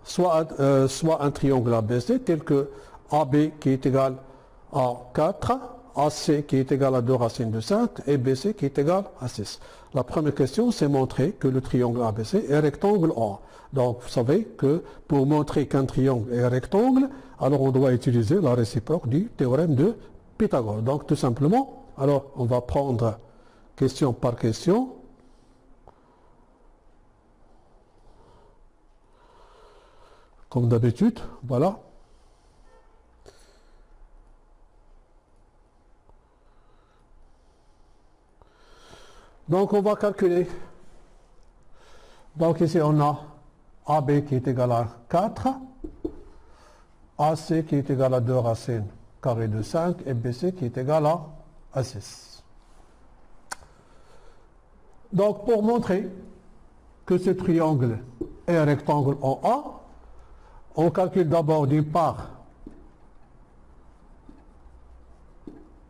soit un triangle ABC tel que AB qui est égal à 4, AC qui est égal à 2 racines de 5 et BC qui est égal à 6. La première question, c'est montrer que le triangle ABC est rectangle A. Donc, vous savez que pour montrer qu'un triangle est rectangle, alors on doit utiliser la réciproque du théorème de Pythagore. Donc, tout simplement, alors on va prendre question par question. Comme d'habitude, voilà. Donc, on va calculer. Donc, ici, on a AB qui est égal à 4, AC qui est égal à 2 racines carrées de 5 et BC qui est égal à 6. Donc, pour montrer que ce triangle est un rectangle en A, on calcule d'abord d'une part,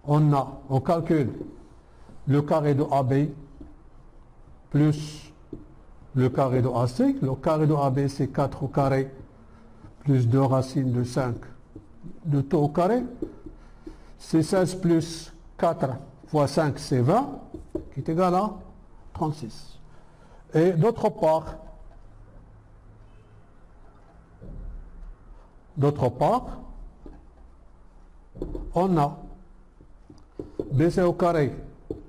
on calcule le carré de AB plus le carré de AC. Le carré de AB, c'est 4 au carré plus 2 racines de 5 de tout au carré. C'est 16 plus 4 fois 5, c'est 20, qui est égal à 36. Et d'autre part, on a BC au carré,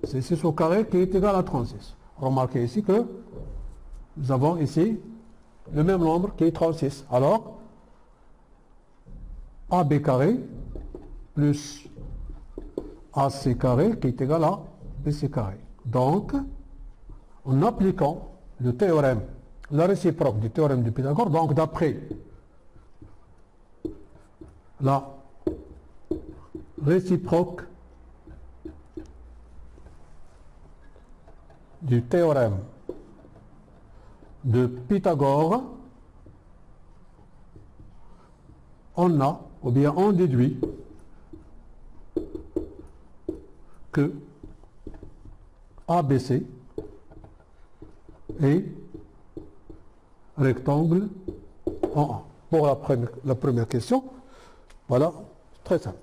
c'est 6 au carré qui est égal à 36. Remarquez ici que nous avons ici le même nombre qui est 36. Alors, AB carré plus AC carré qui est égal à BC carré. Donc, en appliquant le théorème, la réciproque du théorème de Pythagore, donc d'après la réciproque du théorème de Pythagore, on déduit que ABC est rectangle en A. Pour la première question, voilà, très simple.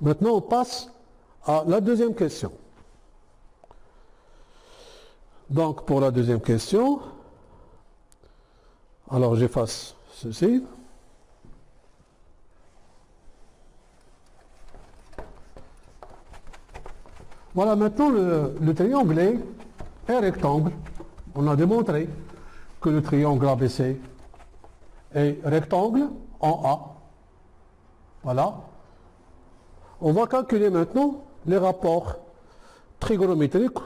Maintenant, on passe à la deuxième question. Donc, pour la deuxième question, alors j'efface ceci. Voilà, maintenant le triangle est un rectangle. On a démontré que le triangle ABC est rectangle en A. Voilà. On va calculer maintenant les rapports trigonométriques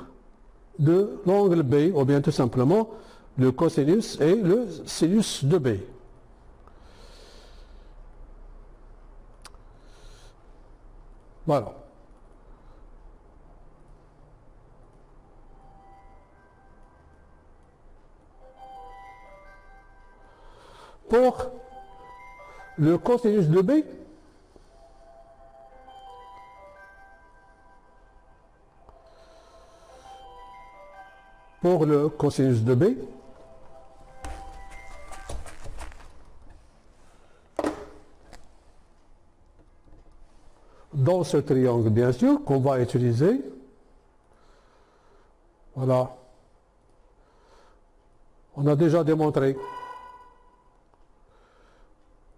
de l'angle B, ou bien tout simplement le cosinus et le sinus de B. Voilà. Pour le cosinus de B, dans ce triangle, bien sûr, qu'on va utiliser, voilà, on a déjà démontré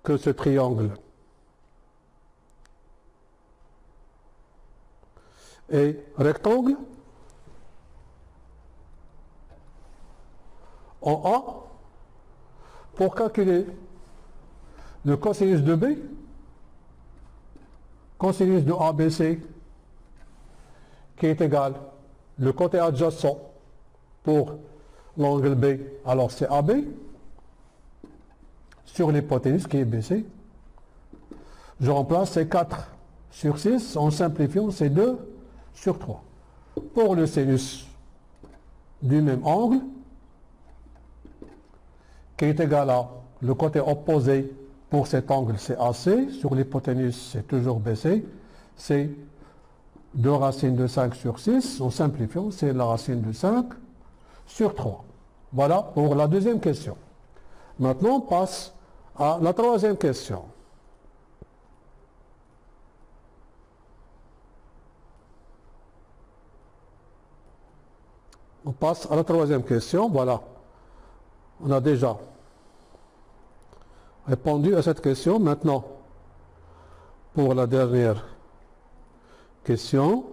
que ce triangle est rectangle en A. Pour calculer le cosinus de B, cosinus de ABC qui est égal le côté adjacent pour l'angle B, alors c'est AB, sur l'hypoténuse qui est BC. Je remplace ces 4 sur 6, en simplifiant c'est 2 sur 3. Pour le sinus du même angle, qui est égal à le côté opposé pour cet angle, c'est AC, sur l'hypoténuse, c'est toujours BC, c'est 2 racines de 5 sur 6, en simplifiant, c'est la racine de 5 sur 3. Voilà pour la deuxième question. Maintenant, on passe à la troisième question. On passe à la troisième question. Voilà. On a déjà répondu à cette question. Maintenant, pour la dernière question.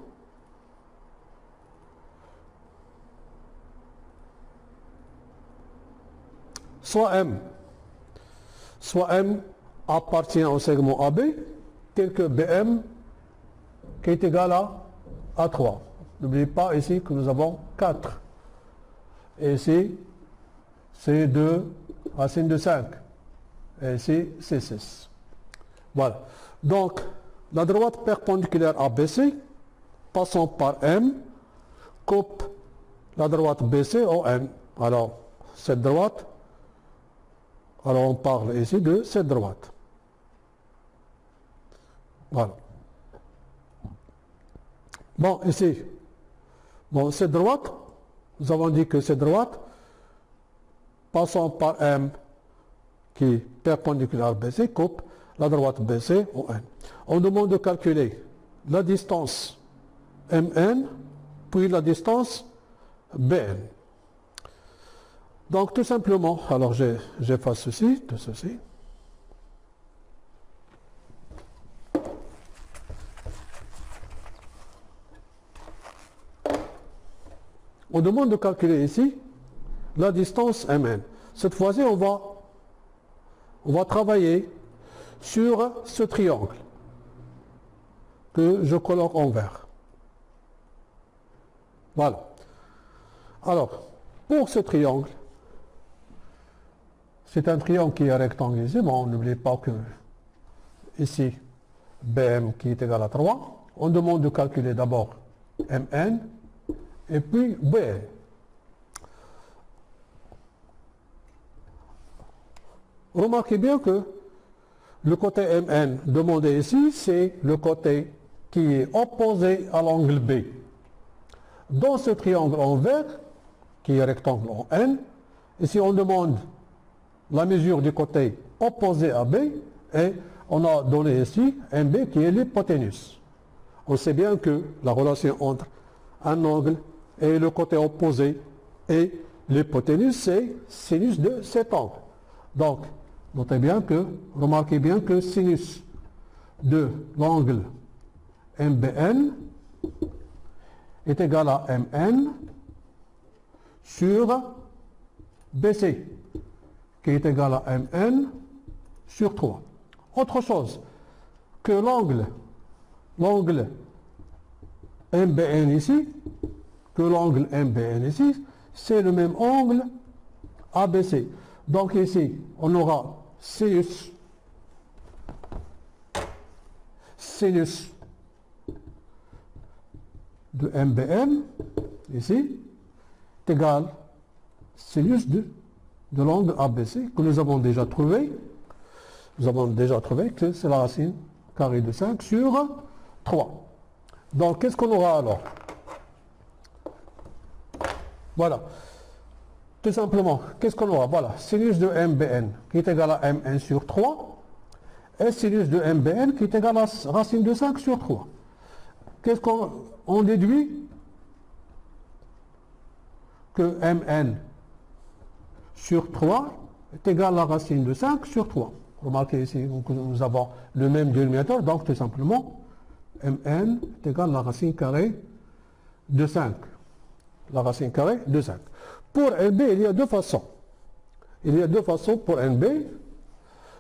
Soit M appartient au segment AB, tel que BM qui est égal à 3. N'oubliez pas ici que nous avons 4. Et ici, c'est 2 racine de 5. Et ici, c'est 6. Voilà. Donc, la droite perpendiculaire à BC, passant par M, coupe la droite BC au N. Alors, cette droite, alors on parle ici de cette droite. Voilà. Bon, ici, bon, cette droite, nous avons dit que cette droite, passant par M, qui est perpendiculaire à BC, coupe la droite BC au N. On demande de calculer la distance MN, puis la distance BN. Donc tout simplement, alors j'efface ceci, tout ceci. On demande de calculer ici la distance MN. Cette fois-ci, on va travailler sur ce triangle que je colore en vert. Voilà. Alors, pour ce triangle, c'est un triangle qui est rectangulaire. Bon, n'oubliez pas que ici, BM qui est égal à 3. On demande de calculer d'abord MN et puis BN. Remarquez bien que le côté MN demandé ici, c'est le côté qui est opposé à l'angle B. Dans ce triangle en vert, qui est rectangle en N, ici on demande la mesure du côté opposé à B, et on a donné ici MB qui est l'hypoténuse. On sait bien que la relation entre un angle et le côté opposé et l'hypoténuse, c'est sinus de cet angle. Donc, notez bien que, remarquez bien que sinus de l'angle MBN est égal à MN sur BC, qui est égal à MN sur 3. Autre chose, que l'angle MBN ici, c'est le même angle ABC. Donc ici, on aura sinus de MBN, ici, est égal sinus de l'angle ABC, que nous avons déjà trouvé. Nous avons déjà trouvé que c'est la racine carrée de 5 sur 3. Donc, qu'est-ce qu'on aura alors? Voilà. Tout simplement, qu'est-ce qu'on aura? Voilà, sinus de MBN qui est égal à MN sur 3 et sinus de MBN qui est égal à racine de 5 sur 3. Qu'est-ce qu'on déduit? Que MN sur 3 est égal à la racine de 5 sur 3. Remarquez ici que nous avons le même dénominateur, donc tout simplement, Mn est égal à la racine carrée de 5. La racine carrée de 5. Pour NB, il y a deux façons. Il y a deux façons pour NB,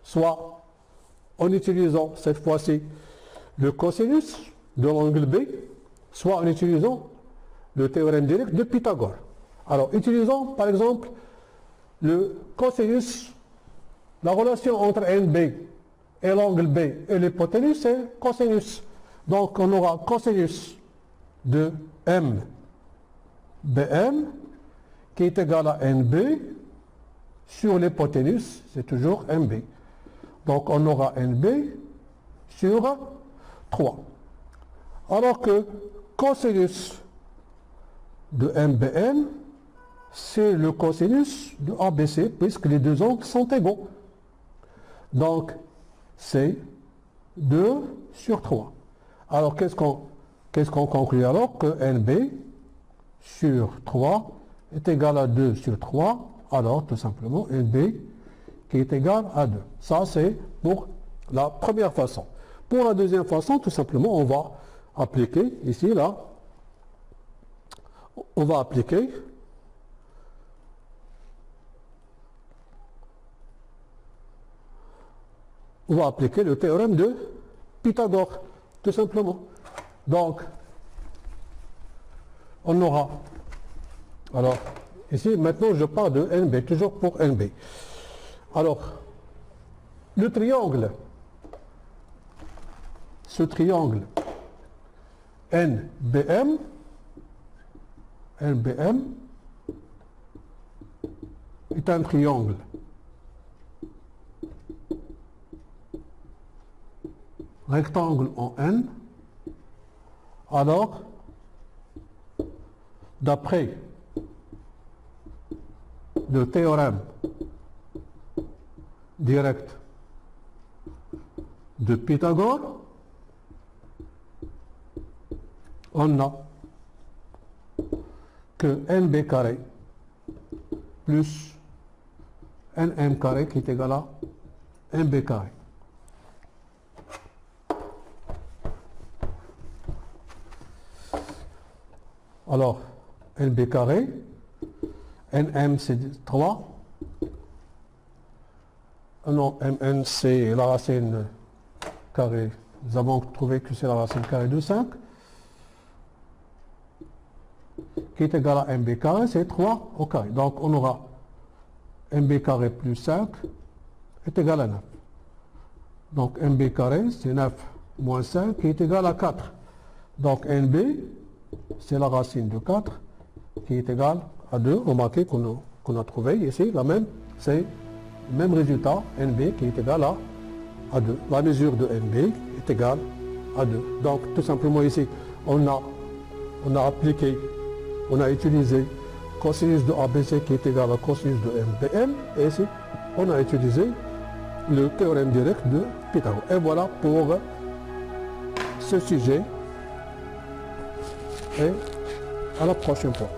soit en utilisant cette fois-ci le cosinus de l'angle B, soit en utilisant le théorème direct de Pythagore. Alors, utilisons par exemple le cosinus, la relation entre NB et l'angle B et l'hypoténuse, c'est cosinus. Donc, on aura cosinus de MBN qui est égal à NB sur l'hypoténuse, c'est toujours MB. Donc, on aura NB sur 3. Alors que cosinus de MBN, c'est le cosinus de ABC puisque les deux angles sont égaux. Donc, c'est 2 sur 3. Alors, qu'est-ce qu'on conclut alors? Que NB sur 3 est égal à 2 sur 3. Alors, tout simplement, NB qui est égal à 2. Ça, c'est pour la première façon. Pour la deuxième façon, tout simplement, on va appliquer ici, là, on va appliquer le théorème de Pythagore, tout simplement. Donc, on aura, alors, ici, maintenant, je parle de NB, toujours pour NB. Alors, le triangle, ce triangle NBM est un triangle rectangle en N. Alors, d'après le théorème direct de Pythagore, on a que NB carré plus NM carré qui est égal à NB carré. Alors, NB carré, NM c'est 3, non, Mn c'est la racine carrée, nous avons trouvé que c'est la racine carrée de 5, qui est égal à MB carré, c'est 3 au carré. Donc on aura MB carré plus 5 est égal à 9. Donc MB carré, c'est 9 moins 5 qui est égal à 4. Donc NB, c'est la racine de 4 qui est égale à 2. Remarquez qu'on a trouvé ici c'est le même résultat, NB qui est égal à 2. La mesure de NB est égale à 2. Donc tout simplement ici, on a utilisé cosinus de ABC qui est égal à cosinus de MBM, et ici on a utilisé le théorème direct de Pythagore. Et voilà pour ce sujet, et à la prochaine fois.